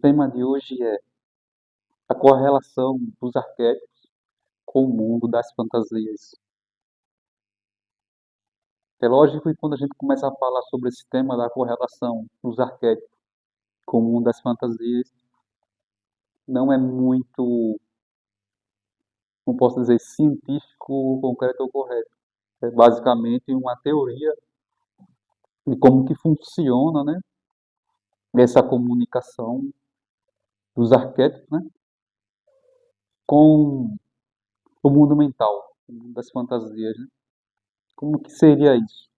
tema de hoje é a correlação dos arquétipos com o mundo das fantasias. É lógico que quando a gente começa a falar sobre esse tema da correlação dos arquétipos com o mundo das fantasias, não é muito, como posso dizer, científico, concreto ou correto. É basicamente uma teoria de como que funciona, né, essa comunicação dos arquétipos, né, com o mundo mental, o mundo das fantasias, né? Como que seria isso?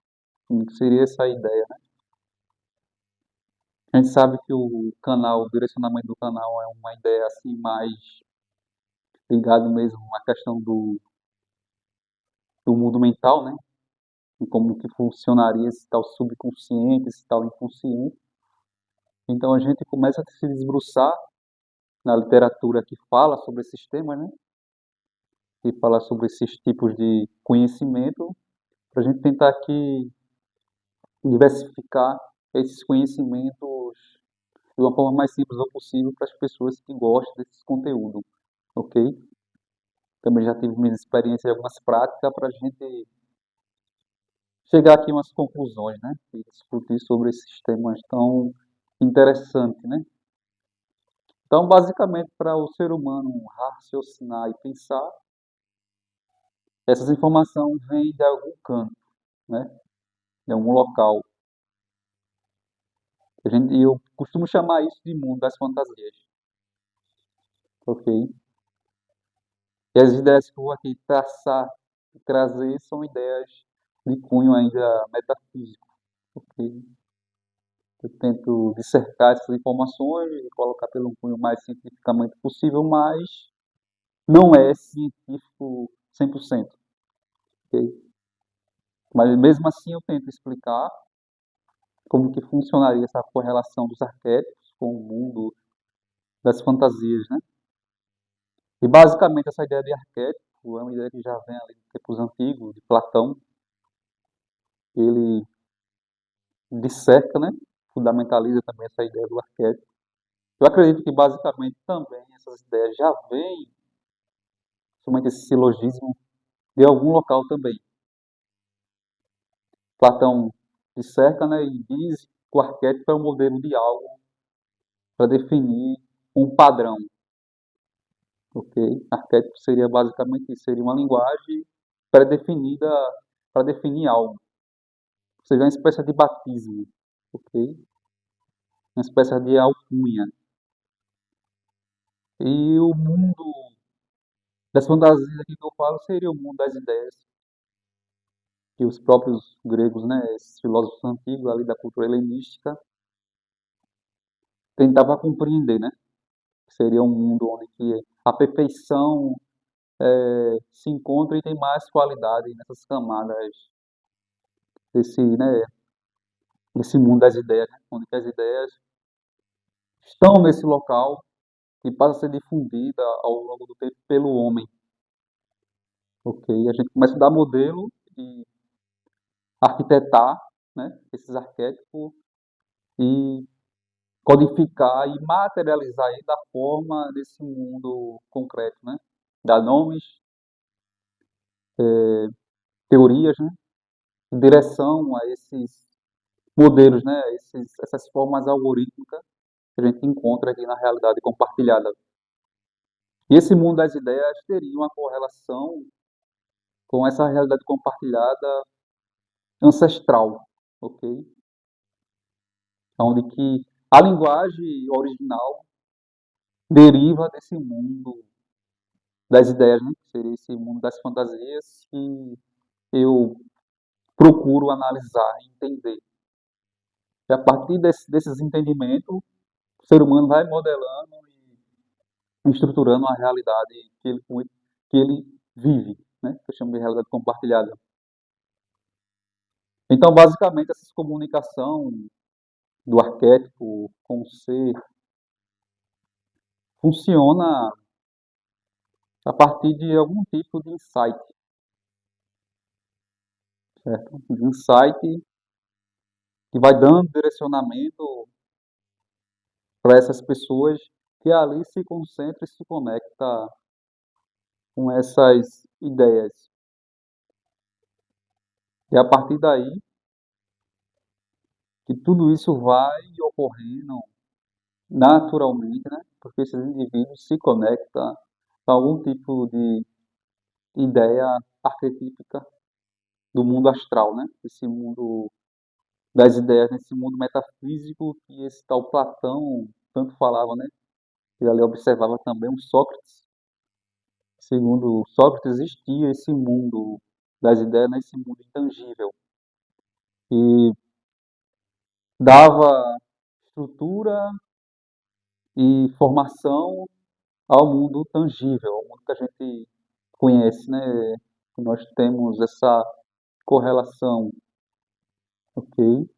Como que seria essa ideia, né? A gente sabe que o direcionamento do canal é uma ideia assim mais ligado mesmo à questão do mundo mental, né? E como que funcionaria esse tal subconsciente, esse tal inconsciente. Então a gente começa a se desbruçar na literatura que fala sobre esses temas, né? Que fala sobre esses tipos de conhecimento, para a gente tentar aqui diversificar esses conhecimentos de uma forma mais simples possível para as pessoas que gostam desse conteúdo, ok? Também já tive minhas experiências e algumas práticas para a gente chegar aqui a umas conclusões, né? E discutir sobre esses temas tão interessantes, né? Então, basicamente, para o ser humano raciocinar e pensar, essas informações vêm de algum canto, né? De algum local. Eu costumo chamar isso de mundo das fantasias, ok? E as ideias que eu vou aqui traçar e trazer são ideias de cunho ainda metafísico, ok? Eu tento dissertar essas informações e colocar pelo cunho mais cientificamente possível, mas não é científico 100%, ok? Mas mesmo assim eu tento explicar como que funcionaria essa correlação dos arquétipos com o mundo das fantasias, né? E basicamente essa ideia de arquétipo é uma ideia que já vem ali de tempos antigos, de Platão. Ele disseca, né? Fundamentaliza também essa ideia do arquétipo. Eu acredito que basicamente também essas ideias já vêm, somente esse silogismo, de algum local também. Platão disseca, né, e diz que o arquétipo é um modelo de algo para definir um padrão, ok? Arquétipo seria basicamente isso, seria uma linguagem pré-definida para definir algo, ou seja, uma espécie de batismo, ok? Uma espécie de alcunha. E o mundo das fantasias aqui que eu falo seria o mundo das ideias, que os próprios gregos, né, esses filósofos antigos ali da cultura helenística, tentavam compreender, né? Seria um mundo onde que a perfeição se encontra e tem mais qualidade nessas camadas né, desse mundo das ideias, né? Onde que as ideias estão nesse local e passa a ser difundida ao longo do tempo pelo homem, ok? A gente começa a dar modelo e arquitetar, né, esses arquétipos e codificar e materializar ele da forma desse mundo concreto, né? Dar nomes, teorias, né? Direção a esses modelos, né? Essas formas algorítmicas que a gente encontra aqui na realidade compartilhada. E esse mundo das ideias teria uma correlação com essa realidade compartilhada ancestral, ok? Onde que a linguagem original deriva desse mundo das ideias, né? Que seria esse mundo das fantasias que eu procuro analisar e entender. E a partir desses entendimentos, o ser humano vai modelando e estruturando a realidade que ele vive, né? Que eu chamo de realidade compartilhada. Então, basicamente, essa comunicação do arquétipo com o ser funciona a partir de algum tipo de insight, certo? De insight que vai dando direcionamento para essas pessoas que ali se concentra e se conecta com essas ideias. E a partir daí que tudo isso vai ocorrendo naturalmente, né? Porque esses indivíduos se conectam a algum tipo de ideia arquetípica do mundo astral, né? Esse mundo das ideias, nesse mundo metafísico que esse tal Platão tanto falava, né? E ali observava também o Sócrates. Segundo Sócrates, existia esse mundo das ideias, né? Esse mundo intangível, que dava estrutura e formação ao mundo tangível, ao mundo que a gente conhece, né? Nós temos essa correlação, ok?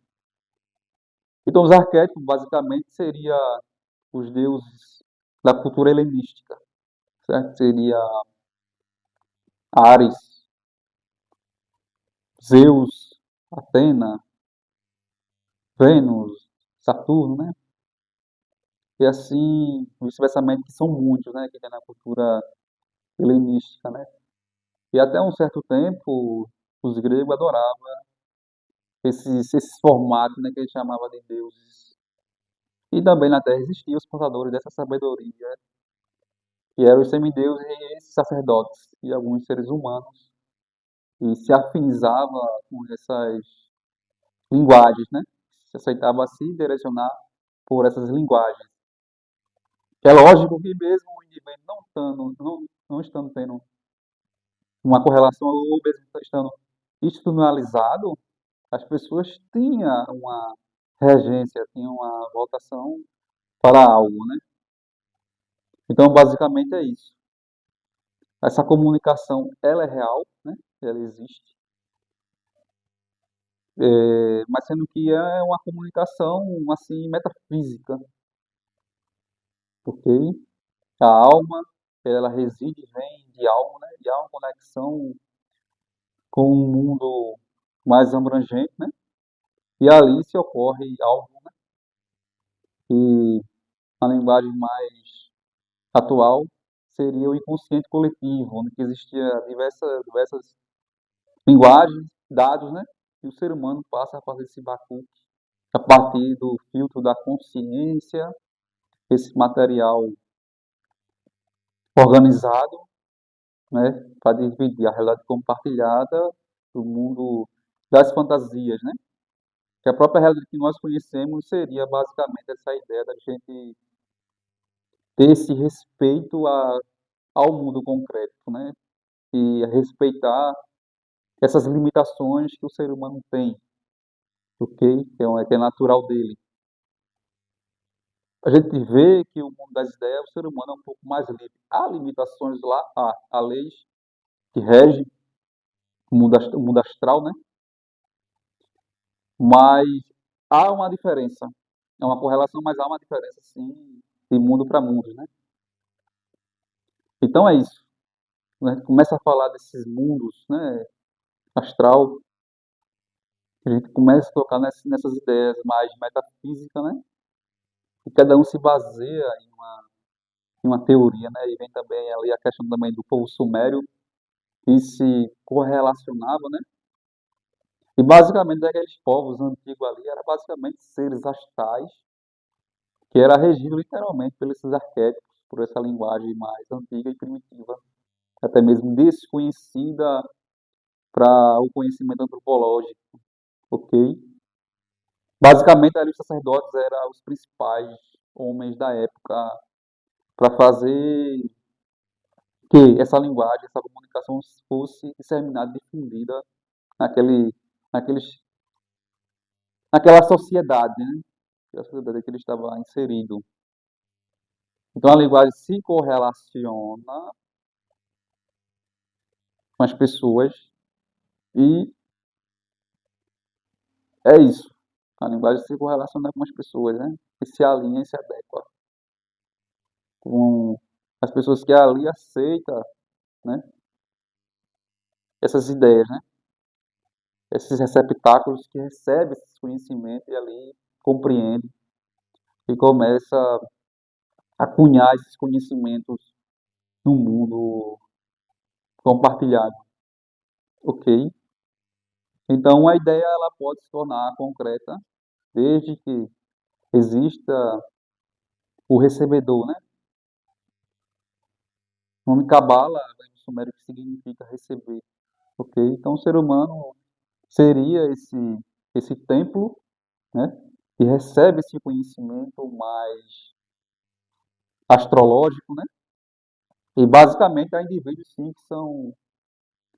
Então, os arquétipos, basicamente, seria os deuses da cultura helenística, certo? Seria Ares, Zeus, Atena, Vênus, Saturno, né? E assim, vice-versamente, que são muitos, né? Que tem na cultura helenística, né? E até um certo tempo, os gregos adoravam esses formatos, né? Que eles chamavam de deuses. E também na Terra existiam os portadores dessa sabedoria, que eram os semideuses e esses sacerdotes, e alguns seres humanos, e se afinizava com essas linguagens, né? Se aceitava se direcionar por essas linguagens. Que é lógico que mesmo o indivíduo não estando tendo uma correlação, ou mesmo estando institucionalizado, as pessoas tinham uma regência, tinham uma votação para algo, né? Então, basicamente é isso. Essa comunicação, ela é real, né? Ela existe, mas sendo que é uma comunicação, assim, metafísica, ok? A alma, ela reside e vem de alma, né? E há uma conexão com um mundo mais abrangente, né? E ali se ocorre algo, né? Que a linguagem mais atual seria o inconsciente coletivo, onde que existia diversas linguagens, dados, né? E o ser humano passa a fazer esse backup a partir do filtro da consciência, esse material organizado, né? Para dividir a realidade compartilhada do mundo das fantasias, né? Que a própria realidade que nós conhecemos seria basicamente essa ideia da gente ter esse respeito ao mundo concreto, né? E respeitar essas limitações que o ser humano tem, ok? Que é natural dele. A gente vê que o mundo das ideias, o ser humano é um pouco mais livre. Há limitações lá, há leis que regem o mundo astral, né? Mas há uma diferença. É uma correlação, mas há uma diferença, sim, de mundo para mundo, né? Então é isso. Quando a gente começa a falar desses mundos, né, astral, a gente começa a tocar nessas ideias mais metafísicas, né? E cada um se baseia em uma teoria, né? E vem também ali a questão também do povo sumério, que se correlacionava, né? E basicamente daqueles povos antigos ali, era basicamente seres astrais, que era regido literalmente pelos esses arquétipos, por essa linguagem mais antiga e primitiva, até mesmo desconhecida para o conhecimento antropológico, ok? Basicamente, ali os sacerdotes eram os principais homens da época para fazer que essa linguagem, essa comunicação fosse disseminada, difundida naquele, naqueles, naquela sociedade, né? A sociedade que ele estava inserido. Então, a linguagem se correlaciona com as pessoas e é isso. A linguagem se correlaciona com as pessoas, né? E se alinha e se adequa com as pessoas que ali aceitam, né? Essas ideias, né? Esses receptáculos que recebem esse conhecimento e ali compreendem. e começa a cunhar esses conhecimentos no mundo compartilhado, ok? Então a ideia ela pode se tornar concreta desde que exista o recebedor, né? O nome Cabala vem do sumério que significa receber, ok? Então o ser humano seria esse templo, né? Que recebe esse conhecimento mais astrológico, né? E basicamente há indivíduos sim que são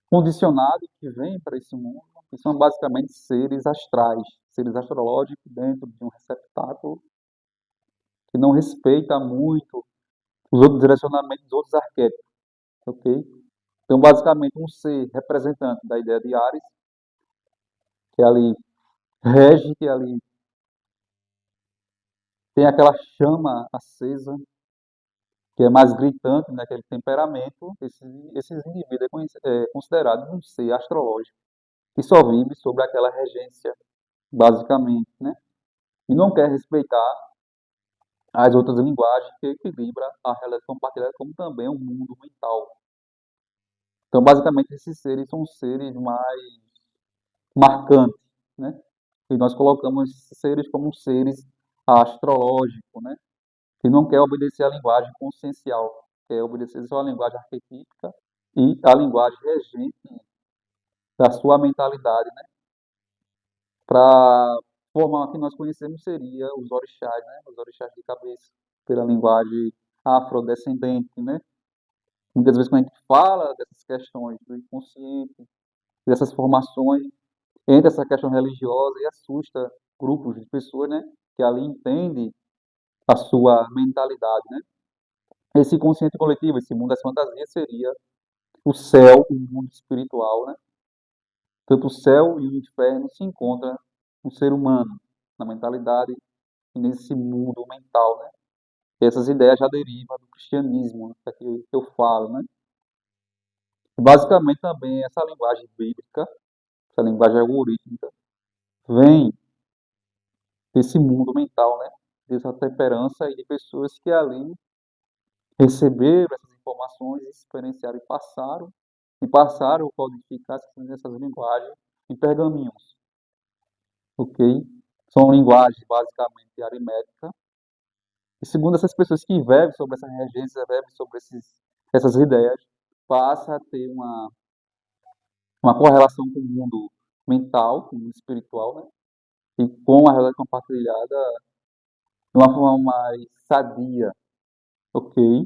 condicionados, que vêm para esse mundo, que são basicamente seres astrais, seres astrológicos dentro de um receptáculo que não respeita muito os outros direcionamentos dos outros arquétipos, ok? Então, basicamente, um ser representante da ideia de Ares, que ali rege, que ali tem aquela chama acesa, que é mais gritante naquele temperamento, esses indivíduos é considerado um ser astrológico, que só vive sobre aquela regência, basicamente, né? E não quer respeitar as outras linguagens que equilibra a realidade compartilhada, como também o mundo mental. Então, basicamente, esses seres são seres mais marcantes, né? E nós colocamos esses seres como seres astrológicos, né? Que não quer obedecer à linguagem consciencial, quer obedecer só à linguagem arquetípica e à linguagem regente da sua mentalidade, né? Para a forma que nós conhecemos seria os orixás, né? Os orixás de cabeça, pela linguagem afrodescendente, né? Muitas vezes quando a gente fala dessas questões do inconsciente, dessas formações, entra essa questão religiosa e assusta grupos de pessoas, né? Que ali entendem a sua mentalidade, né? Esse consciente coletivo, esse mundo das fantasias seria o céu, o mundo espiritual, né? Tanto o céu e o inferno se encontram no ser humano, na mentalidade e nesse mundo mental, né? E essas ideias já derivam do cristianismo, né? Que eu falo, né? E basicamente também essa linguagem bíblica, essa linguagem algorítmica, vem desse mundo mental, né? Dessa temperança e de pessoas que ali receberam essas informações, experienciaram e passaram a codificar essas linguagens em pergaminhos, ok? São linguagens basicamente aritméticas. E segundo essas pessoas que vivem sobre essa regência, vivem sobre essas ideias, passa a ter uma correlação com o mundo mental, com o mundo espiritual, né? E com a realidade compartilhada de uma forma mais sadia, ok?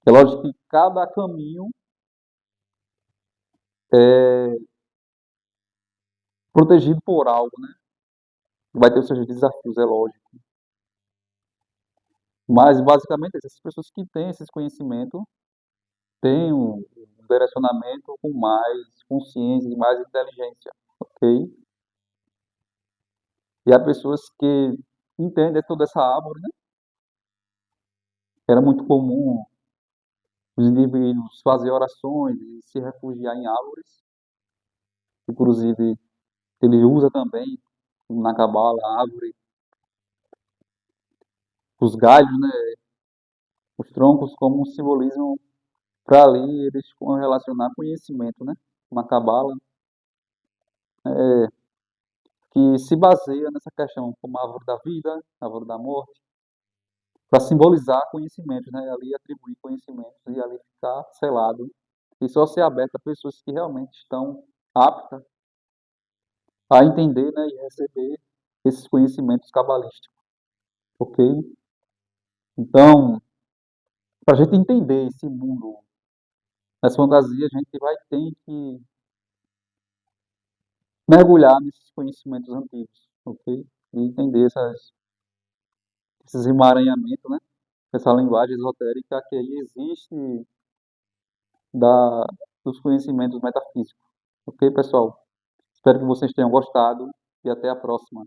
É lógico que cada caminho é protegido por algo, né? Vai ter os seus desafios, é lógico. Mas, basicamente, essas pessoas que têm esses conhecimentos têm um direcionamento com mais consciência e mais inteligência, ok? E há pessoas que entendem toda essa árvore, né? Era muito comum os indivíduos fazer orações e se refugiar em árvores. Inclusive, ele usa também na cabala a árvore, os galhos, né? Os troncos como um simbolismo para ali eles relacionar conhecimento, né? Uma cabala que se baseia nessa questão como a árvore da vida, a árvore da morte, para simbolizar conhecimentos, né? Ali atribuir conhecimentos e ali ficar selado e só ser aberto a pessoas que realmente estão aptas a entender, né? E receber esses conhecimentos cabalísticos, ok? Então, para a gente entender esse mundo das fantasias, a gente vai ter que mergulhar nesses conhecimentos antigos, ok? E entender esses emaranhamentos, né? Essa linguagem esotérica que aí existe da, dos conhecimentos metafísicos. Ok, pessoal? Espero que vocês tenham gostado e até a próxima.